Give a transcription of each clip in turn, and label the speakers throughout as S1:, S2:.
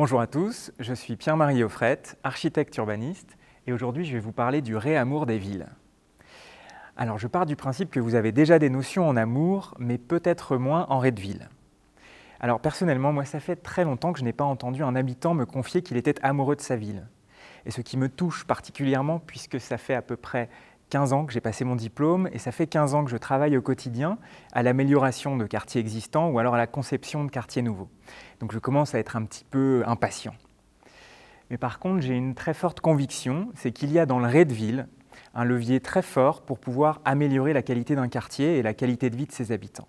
S1: Bonjour à tous, je suis Pierre-Marie Offrette, architecte urbaniste, et aujourd'hui je vais vous parler du réamour des villes. Alors je pars du principe que vous avez déjà des notions en amour, mais peut-être moins en ré de ville. Alors personnellement, moi ça fait très longtemps que je n'ai pas entendu un habitant me confier qu'il était amoureux de sa ville. Et ce qui me touche particulièrement, puisque ça fait à peu près 15 ans que j'ai passé mon diplôme, et ça fait 15 ans que je travaille au quotidien à l'amélioration de quartiers existants ou alors à la conception de quartiers nouveaux. Donc je commence à être un petit peu impatient. Mais par contre, j'ai une très forte conviction, c'est qu'il y a dans le ré de ville un levier très fort pour pouvoir améliorer la qualité d'un quartier et la qualité de vie de ses habitants.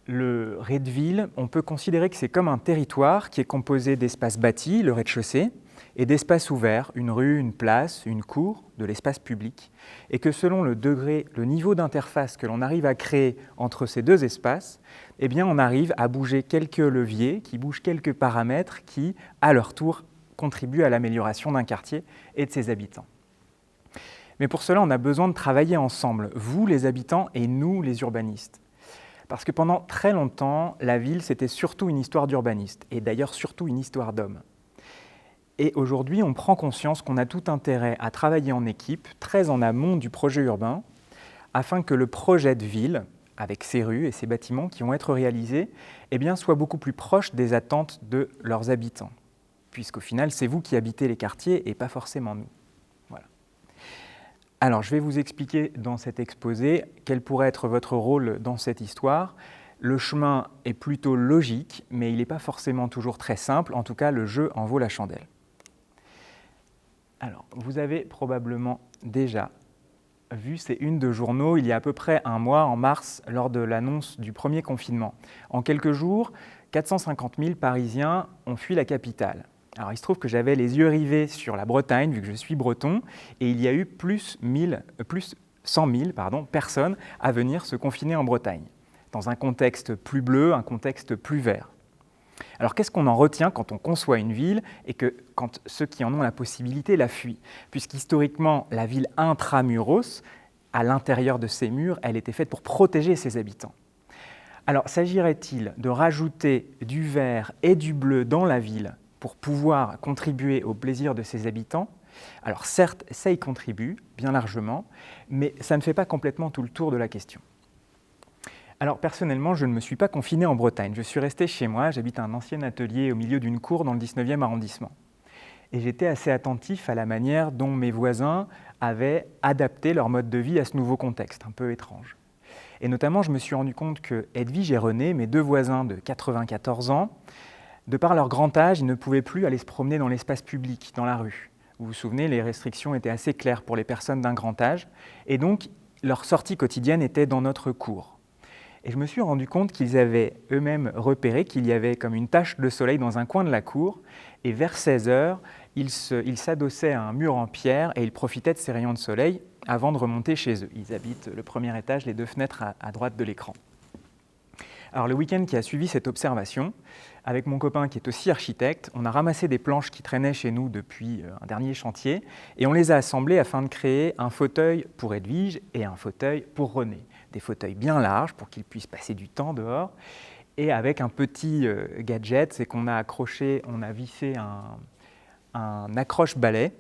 S1: Le ré de ville, on peut considérer que c'est comme un territoire qui est composé d'espaces bâtis, le rez-de-chaussée, et d'espaces ouverts, une rue, une place, une cour, de l'espace public, et que selon le degré, le niveau d'interface que l'on arrive à créer entre ces deux espaces, eh bien on arrive à bouger quelques leviers, qui bougent quelques paramètres qui, à leur tour, contribuent à l'amélioration d'un quartier et de ses habitants. Mais pour cela, on a besoin de travailler ensemble, vous les habitants et nous les urbanistes. Parce que pendant très longtemps, la ville, c'était surtout une histoire d'urbanistes, et d'ailleurs surtout une histoire d'hommes. Et aujourd'hui, on prend conscience qu'on a tout intérêt à travailler en équipe, très en amont du projet urbain, afin que le projet de ville, avec ses rues et ses bâtiments qui vont être réalisés, eh bien, soit beaucoup plus proche des attentes de leurs habitants. Puisqu'au final, c'est vous qui habitez les quartiers et pas forcément nous. Voilà. Alors, je vais vous expliquer dans cet exposé quel pourrait être votre rôle dans cette histoire. Le chemin est plutôt logique, mais il n'est pas forcément toujours très simple. En tout cas, le jeu en vaut la chandelle. Alors, vous avez probablement déjà vu ces unes de journaux il y a à peu près un mois, en mars, lors de l'annonce du premier confinement. En quelques jours, 450 000 Parisiens ont fui la capitale. Alors, il se trouve que j'avais les yeux rivés sur la Bretagne, vu que je suis breton, et il y a eu plus 100 000 personnes à venir se confiner en Bretagne, dans un contexte plus bleu, un contexte plus vert. Alors qu'est-ce qu'on en retient quand on conçoit une ville et que quand ceux qui en ont la possibilité la fuient? Puisqu'historiquement, la ville intramuros, à l'intérieur de ses murs, elle était faite pour protéger ses habitants. Alors s'agirait-il de rajouter du vert et du bleu dans la ville pour pouvoir contribuer au plaisir de ses habitants? Alors certes, ça y contribue, bien largement, mais ça ne fait pas complètement tout le tour de la question. Alors personnellement, je ne me suis pas confiné en Bretagne. Je suis resté chez moi, j'habite un ancien atelier au milieu d'une cour dans le 19e arrondissement. Et j'étais assez attentif à la manière dont mes voisins avaient adapté leur mode de vie à ce nouveau contexte, un peu étrange. Et notamment, je me suis rendu compte que Edwige et René, mes deux voisins de 94 ans, de par leur grand âge, ils ne pouvaient plus aller se promener dans l'espace public, dans la rue. Vous vous souvenez, les restrictions étaient assez claires pour les personnes d'un grand âge, et donc leur sortie quotidienne était dans notre cour. Et je me suis rendu compte qu'ils avaient eux-mêmes repéré qu'il y avait comme une tache de soleil dans un coin de la cour, et vers 16 heures, ils s'adossaient à un mur en pierre et ils profitaient de ces rayons de soleil avant de remonter chez eux. Ils habitent le premier étage, les deux fenêtres à droite de l'écran. Alors le week-end qui a suivi cette observation, avec mon copain qui est aussi architecte, on a ramassé des planches qui traînaient chez nous depuis un dernier chantier et on les a assemblées afin de créer un fauteuil pour Edwige et un fauteuil pour René. Des fauteuils bien larges pour qu'ils puissent passer du temps dehors et avec un petit gadget, c'est qu'on a accroché, on a vissé un accroche-balai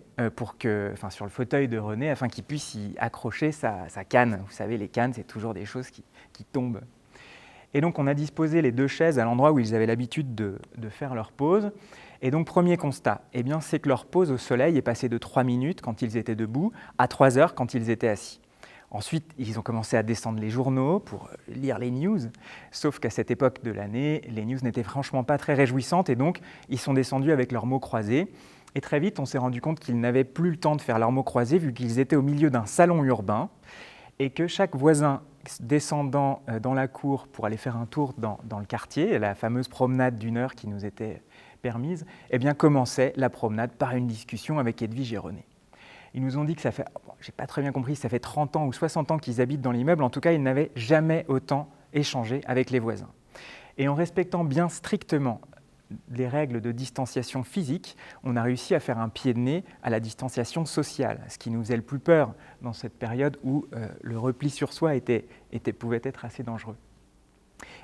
S1: sur le fauteuil de René afin qu'il puisse y accrocher sa canne. Vous savez, les cannes, c'est toujours des choses qui tombent. Et donc, on a disposé les deux chaises à l'endroit où ils avaient l'habitude de faire leur pause. Et donc, premier constat, eh bien, c'est que leur pause au soleil est passée de 3 minutes quand ils étaient debout à 3 heures quand ils étaient assis. Ensuite, ils ont commencé à descendre les journaux pour lire les news, sauf qu'à cette époque de l'année, les news n'étaient franchement pas très réjouissantes et donc ils sont descendus avec leurs mots croisés. Et très vite, on s'est rendu compte qu'ils n'avaient plus le temps de faire leurs mots croisés vu qu'ils étaient au milieu d'un salon urbain et que chaque voisin descendant dans la cour pour aller faire un tour dans le quartier, la fameuse promenade d'1 heure qui nous était permise, eh bien, commençait la promenade par une discussion avec Edwige et René. Ils nous ont dit que ça fait, j'ai pas très bien compris si ça fait 30 ans ou 60 ans qu'ils habitent dans l'immeuble, en tout cas, ils n'avaient jamais autant échangé avec les voisins. Et en respectant bien strictement les règles de distanciation physique, on a réussi à faire un pied de nez à la distanciation sociale, ce qui nous faisait le plus peur dans cette période où le repli sur soi pouvait être assez dangereux.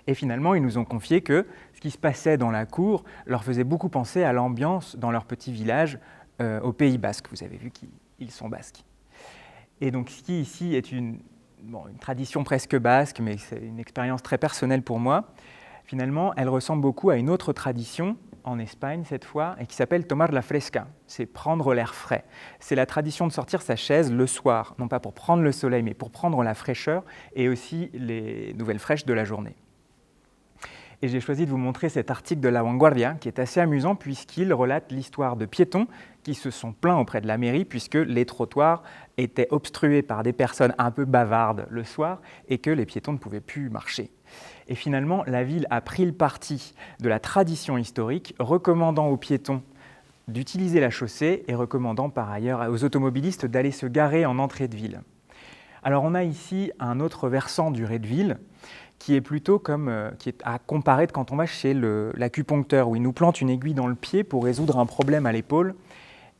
S1: Et finalement, ils nous ont confié que ce qui se passait dans la cour leur faisait beaucoup penser à l'ambiance dans leur petit village au Pays Basque. Vous avez vu qu'ils sont basques. Et donc, ce qui ici est une tradition presque basque, mais c'est une expérience très personnelle pour moi, finalement, elle ressemble beaucoup à une autre tradition, en Espagne cette fois, et qui s'appelle tomar la fresca, c'est prendre l'air frais. C'est la tradition de sortir sa chaise le soir, non pas pour prendre le soleil, mais pour prendre la fraîcheur et aussi les nouvelles fraîches de la journée. Et j'ai choisi de vous montrer cet article de La Vanguardia, qui est assez amusant puisqu'il relate l'histoire de piétons qui se sont plaints auprès de la mairie puisque les trottoirs étaient obstrués par des personnes un peu bavardes le soir et que les piétons ne pouvaient plus marcher. Et finalement, la ville a pris le parti de la tradition historique, recommandant aux piétons d'utiliser la chaussée et recommandant par ailleurs aux automobilistes d'aller se garer en entrée de ville. Alors on a ici un autre versant du raid de ville qui est plutôt qui est à comparer quand on va chez l'acupuncteur où il nous plante une aiguille dans le pied pour résoudre un problème à l'épaule.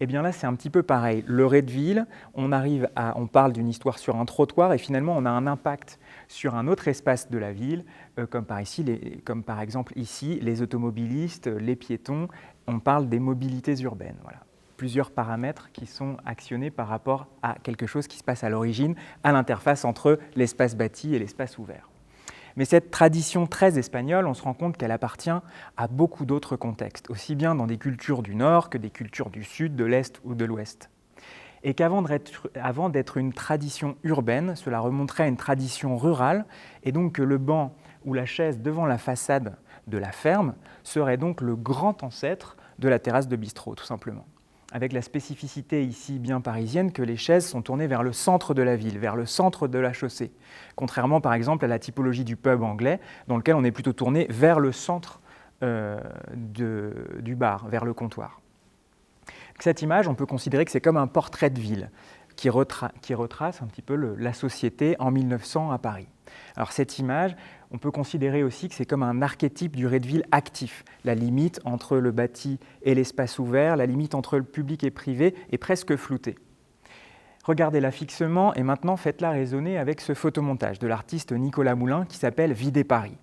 S1: Eh bien là, c'est un petit peu pareil. Le raid de ville, on parle d'une histoire sur un trottoir et finalement, on a un impact sur un autre espace de la ville, comme par exemple ici, les automobilistes, les piétons. On parle des mobilités urbaines. Voilà. Plusieurs paramètres qui sont actionnés par rapport à quelque chose qui se passe à l'origine, à l'interface entre l'espace bâti et l'espace ouvert. Mais cette tradition très espagnole, on se rend compte qu'elle appartient à beaucoup d'autres contextes, aussi bien dans des cultures du Nord que des cultures du Sud, de l'Est ou de l'Ouest. Et qu'avant d'être une tradition urbaine, cela remonterait à une tradition rurale, et donc que le banc ou la chaise devant la façade de la ferme serait donc le grand ancêtre de la terrasse de bistrot, tout simplement. Avec la spécificité ici bien parisienne que les chaises sont tournées vers le centre de la ville, vers le centre de la chaussée, contrairement par exemple à la typologie du pub anglais, dans lequel on est plutôt tourné vers le centre du bar, vers le comptoir. Cette image, on peut considérer que c'est comme un portrait de ville qui retrace un petit peu la société en 1900 à Paris. Alors cette image, on peut considérer aussi que c'est comme un archétype du raid de ville actif. La limite entre le bâti et l'espace ouvert, la limite entre le public et privé est presque floutée. Regardez-la fixement et maintenant faites-la résonner avec ce photomontage de l'artiste Nicolas Moulin qui s'appelle « Vider Paris ».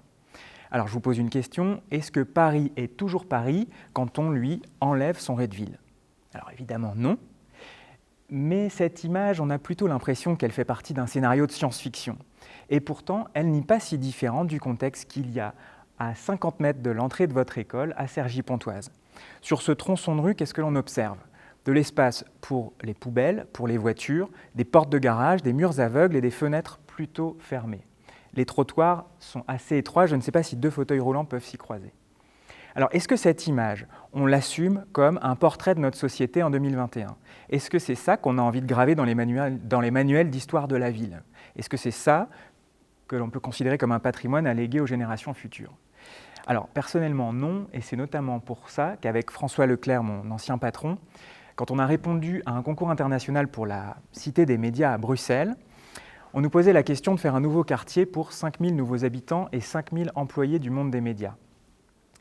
S1: Alors je vous pose une question, est-ce que Paris est toujours Paris quand on lui enlève son raid de ville ? Alors évidemment non, mais cette image, on a plutôt l'impression qu'elle fait partie d'un scénario de science-fiction. Et pourtant, elle n'est pas si différente du contexte qu'il y a à 50 mètres de l'entrée de votre école à Cergy-Pontoise. Sur ce tronçon de rue, qu'est-ce que l'on observe ? De l'espace pour les poubelles, pour les voitures, des portes de garage, des murs aveugles et des fenêtres plutôt fermées. Les trottoirs sont assez étroits, je ne sais pas si 2 fauteuils roulants peuvent s'y croiser. Alors, est-ce que cette image, on l'assume comme un portrait de notre société en 2021 ? Est-ce que c'est ça qu'on a envie de graver dans les manuels d'histoire de la ville ? Est-ce que c'est ça que l'on peut considérer comme un patrimoine à léguer aux générations futures ? Alors, personnellement, non, et c'est notamment pour ça qu'avec François Leclerc, mon ancien patron, quand on a répondu à un concours international pour la Cité des médias à Bruxelles, on nous posait la question de faire un nouveau quartier pour 5000 nouveaux habitants et 5000 employés du monde des médias.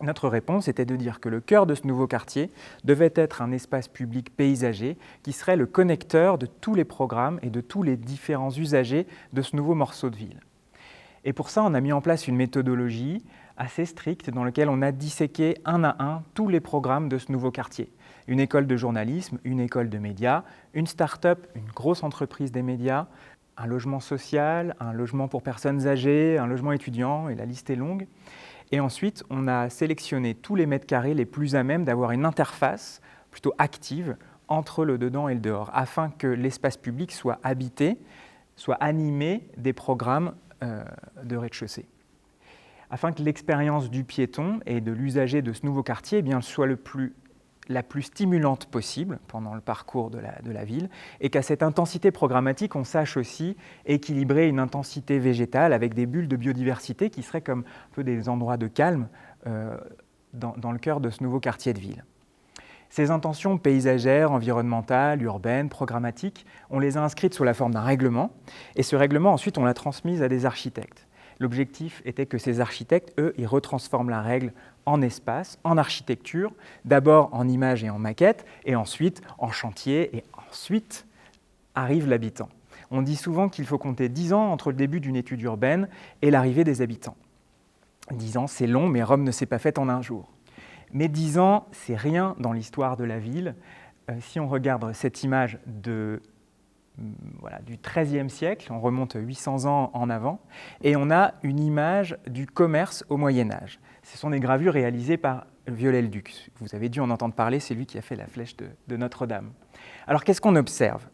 S1: Notre réponse était de dire que le cœur de ce nouveau quartier devait être un espace public paysager qui serait le connecteur de tous les programmes et de tous les différents usagers de ce nouveau morceau de ville. Et pour ça, on a mis en place une méthodologie assez stricte dans laquelle on a disséqué un à un tous les programmes de ce nouveau quartier. Une école de journalisme, une école de médias, une start-up, une grosse entreprise des médias, un logement social, un logement pour personnes âgées, un logement étudiant, et la liste est longue. Et ensuite, on a sélectionné tous les mètres carrés les plus à même d'avoir une interface plutôt active entre le dedans et le dehors, afin que l'espace public soit habité, soit animé des programmes de rez-de-chaussée. Afin que l'expérience du piéton et de l'usager de ce nouveau quartier eh bien, soit la plus stimulante possible pendant le parcours de la ville, et qu'à cette intensité programmatique, on sache aussi équilibrer une intensité végétale avec des bulles de biodiversité qui seraient comme un peu des endroits de calme dans le cœur de ce nouveau quartier de ville. Ces intentions paysagères, environnementales, urbaines, programmatiques, on les a inscrites sous la forme d'un règlement, et ce règlement, ensuite, on l'a transmise à des architectes. L'objectif était que ces architectes, eux, ils retransforment la règle en espace, en architecture, d'abord en images et en maquettes, et ensuite en chantier, et ensuite arrive l'habitant. On dit souvent qu'il faut compter 10 ans entre le début d'une étude urbaine et l'arrivée des habitants. 10 ans, c'est long, mais Rome ne s'est pas faite en un jour. Mais 10 ans, c'est rien dans l'histoire de la ville. Si on regarde cette image du XIIIe siècle, on remonte 800 ans en avant, et on a une image du commerce au Moyen-Âge. Ce sont des gravures réalisées par Viollet-le-Duc. Vous avez dû en entendre parler, c'est lui qui a fait la flèche de Notre-Dame. Alors, qu'est-ce qu'on observe?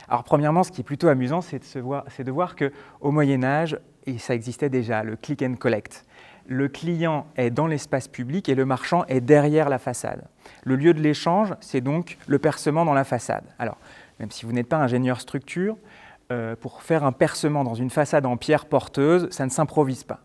S1: Alors, premièrement, ce qui est plutôt amusant, c'est de voir qu'au Moyen-Âge, et ça existait déjà, le click and collect. Le client est dans l'espace public et le marchand est derrière la façade. Le lieu de l'échange, c'est donc le percement dans la façade. Alors, même si vous n'êtes pas ingénieur structure, pour faire un percement dans une façade en pierre porteuse, ça ne s'improvise pas.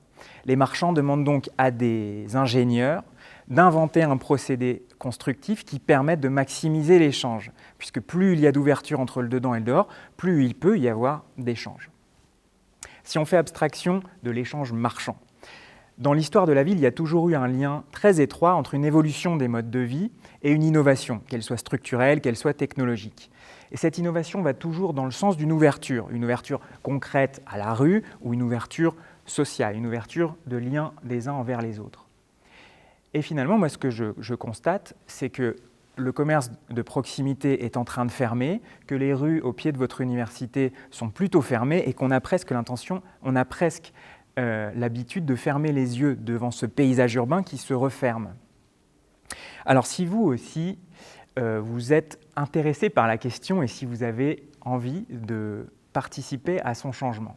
S1: Les marchands demandent donc à des ingénieurs d'inventer un procédé constructif qui permette de maximiser l'échange, puisque plus il y a d'ouverture entre le dedans et le dehors, plus il peut y avoir d'échange. Si on fait abstraction de l'échange marchand, dans l'histoire de la ville, il y a toujours eu un lien très étroit entre une évolution des modes de vie et une innovation, qu'elle soit structurelle, qu'elle soit technologique. Et cette innovation va toujours dans le sens d'une ouverture concrète à la rue ou une ouverture sociale, une ouverture de liens des uns envers les autres. Et finalement, moi, ce que je constate, c'est que le commerce de proximité est en train de fermer, que les rues au pied de votre université sont plutôt fermées et qu'on a presque l'habitude de fermer les yeux devant ce paysage urbain qui se referme. Alors si vous aussi, vous êtes intéressé par la question et si vous avez envie de participer à son changement,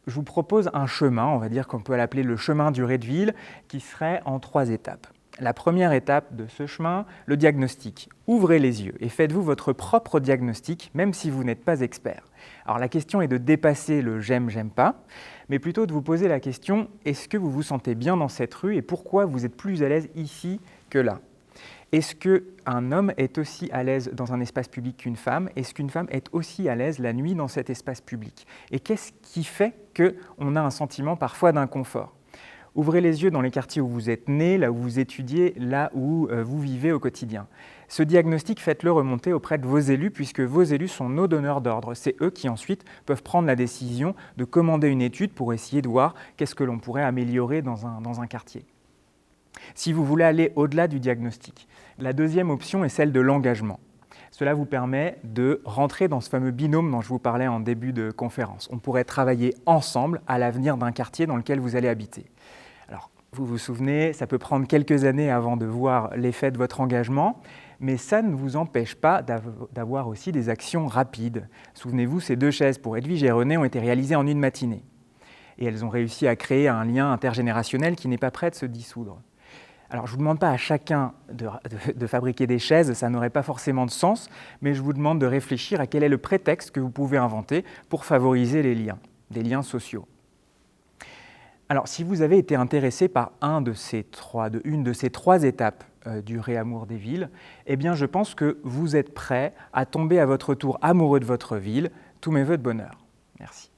S1: je vous propose un chemin, on va dire qu'on peut l'appeler le chemin du Redeville, qui serait en 3 étapes. La première étape de ce chemin, le diagnostic. Ouvrez les yeux et faites-vous votre propre diagnostic, même si vous n'êtes pas expert. Alors la question est de dépasser le « j'aime, j'aime pas », mais plutôt de vous poser la question « est-ce que vous vous sentez bien dans cette rue et pourquoi vous êtes plus à l'aise ici que là ?» Est-ce qu'un homme est aussi à l'aise dans un espace public qu'une femme? Est-ce qu'une femme est aussi à l'aise la nuit dans cet espace public? Et qu'est-ce qui fait qu'on a un sentiment parfois d'inconfort? Ouvrez les yeux dans les quartiers où vous êtes né, là où vous étudiez, là où vous vivez au quotidien. Ce diagnostic, faites-le remonter auprès de vos élus, puisque vos élus sont nos donneurs d'ordre. C'est eux qui ensuite peuvent prendre la décision de commander une étude pour essayer de voir qu'est-ce que l'on pourrait améliorer dans un quartier. Si vous voulez aller au-delà du diagnostic, la deuxième option est celle de l'engagement. Cela vous permet de rentrer dans ce fameux binôme dont je vous parlais en début de conférence. On pourrait travailler ensemble à l'avenir d'un quartier dans lequel vous allez habiter. Alors, vous vous souvenez, ça peut prendre quelques années avant de voir l'effet de votre engagement, mais ça ne vous empêche pas d'avoir aussi des actions rapides. Souvenez-vous, ces 2 chaises pour Edwige et René ont été réalisées en une matinée. Et elles ont réussi à créer un lien intergénérationnel qui n'est pas prêt de se dissoudre. Alors, je ne vous demande pas à chacun de fabriquer des chaises, ça n'aurait pas forcément de sens, mais je vous demande de réfléchir à quel est le prétexte que vous pouvez inventer pour favoriser les liens, des liens sociaux. Alors, si vous avez été intéressé par une de ces 3 étapes du réamour des villes, eh bien, je pense que vous êtes prêt à tomber à votre tour amoureux de votre ville. Tous mes vœux de bonheur. Merci.